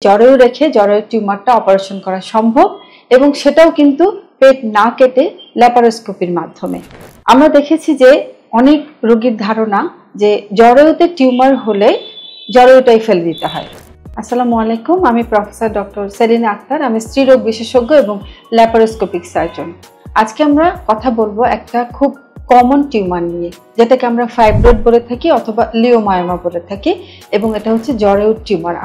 জরায়ু রেখে জরায়ুর টিউমারটা অপারেশন করা সম্ভব এবং সেটাও কিন্তু পেট না কেটে ল্যাপারোস্কোপির মাধ্যমে। আমরা দেখেছি যে অনেক রোগীর ধারণা যে জরায়ুতে টিউমার হলে জরায়ুটাই ফেলে দিতে হয়। আসসালামু আলাইকুম, আমি প্রফেসর ডক্টর সেলিনা আক্তার, আমি স্ত্রীরোগ বিশেষজ্ঞ এবং ল্যাপারোস্কোপিক সার্জন। আজকে আমরা কথা বলবো একটা খুব কমন টিউমার নিয়ে, যেটাকে আমরা ফাইব্রয়েড বলে থাকি অথবা লিওমায়োমা বলে থাকি, এবং এটা হচ্ছে জরায়ুর টিউমার।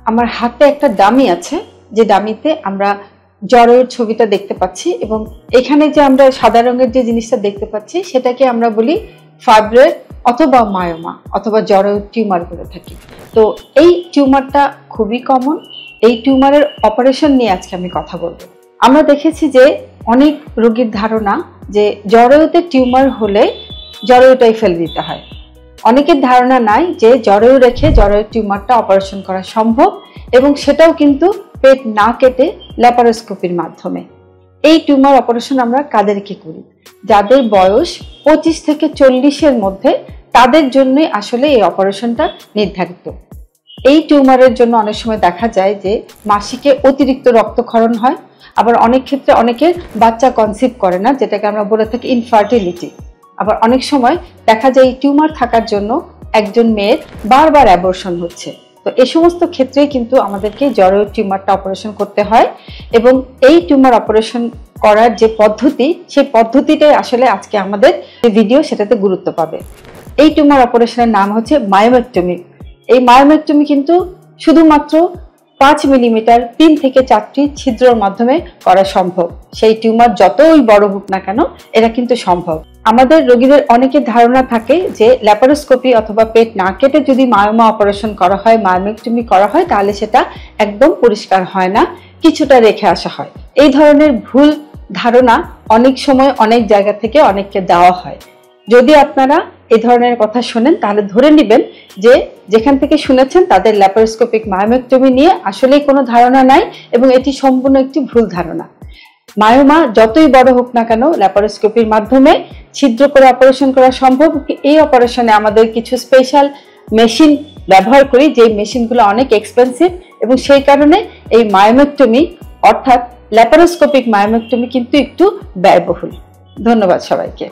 আমার হাতে একটা ডামি আছে, যে ডামিতে আমরা জরায়ুর ছবিটা দেখতে পাচ্ছি, এবং এখানে যে আমরা সাদা রঙের যে জিনিসটা দেখতে পাচ্ছি সেটাকে আমরা বলি ফাইব্রয়েড অথবা মায়োমা অথবা জরায়ুর টিউমার বলে থাকি। তো এই টিউমারটা খুবই কমন। এই টিউমারের অপারেশন নিয়ে আজকে আমি কথা বলবো। আমরা দেখেছি যে অনেক রোগীর ধারণা যে জরায়ুতে টিউমার হলে জরায়ুটাই ফেলে দিতে হয়। অনেকের ধারণা নাই যে জরায়ু রেখে জরায়ুর টিউমারটা অপারেশন করা সম্ভব এবং সেটাও কিন্তু পেট না কেটে ল্যাপারোস্কোপির মাধ্যমে। এই টিউমার অপারেশন আমরা কাদেরকে করি? যাদের বয়স 25 থেকে 40-এর মধ্যে, তাদের জন্যই আসলে এই অপারেশনটা নির্ধারিত। এই টিউমারের জন্য অনেক সময় দেখা যায় যে মাসিকে অতিরিক্ত রক্তক্ষরণ হয়, আবার অনেক ক্ষেত্রে অনেকের বাচ্চা কনসিভ করে না, যেটাকে আমরা বলে থাকি ইনফার্টিলিটি। আবার অনেক সময় দেখা যায় এই টিউমার থাকার জন্য একজন মেয়ের বারবার অ্যাবর্শন হচ্ছে। তো এই সমস্ত ক্ষেত্রেই কিন্তু আমাদেরকে জরায়ুর টিউমারটা অপারেশন করতে হয়, এবং এই টিউমার অপারেশন করার যে পদ্ধতি, সেই পদ্ধতিটাই আসলে আজকে আমাদের যে ভিডিও সেটাতে গুরুত্ব পাবে। এই টিউমার অপারেশনের নাম হচ্ছে মায়োমেক্টমি। এই মায়োমেক্টমি কিন্তু শুধুমাত্র 5 মিলিমিটার 3 থেকে 4টি ছিদ্রের মাধ্যমে করা সম্ভব। সেই টিউমার যতই বড় হোক না কেন, এটা কিন্তু সম্ভব। আমাদের রোগীদের অনেকের ধারণা থাকে যে ল্যাপারোস্কোপি অথবা পেট না কেটে যদি মায়োমা অপারেশন করা হয়, মায়োমেক্টমি করা হয়, তাহলে সেটা একদম পরিষ্কার হয় না, কিছুটা রেখে আসা হয়। এই ধরনের ভুল ধারণা অনেক সময় অনেক জায়গা থেকে অনেককে দেওয়া হয়। যদি আপনারা এই ধরনের কথা শোনেন, তাহলে ধরে নেবেন যে যেখান থেকে শুনেছেন তাদের ল্যাপারোস্কোপিক মায়োমেক্টমি নিয়ে আসলেই কোনো ধারণা নাই, এবং এটি সম্পূর্ণ একটি ভুল ধারণা। মায়োমা যতই বড় হোক না কেন, ল্যাপারোস্কোপির মাধ্যমে ছিদ্র করে অপারেশন করা সম্ভব। এই অপারেশনে আমাদের কিছু স্পেশাল মেশিন ব্যবহার করি, যে মেশিনগুলো অনেক এক্সপেন্সিভ, এবং সেই কারণে এই মায়োমেক্টমি অর্থাৎ ল্যাপারোস্কোপিক মায়োমেক্টমি কিন্তু একটু ব্যয়বহুল। ধন্যবাদ সবাইকে।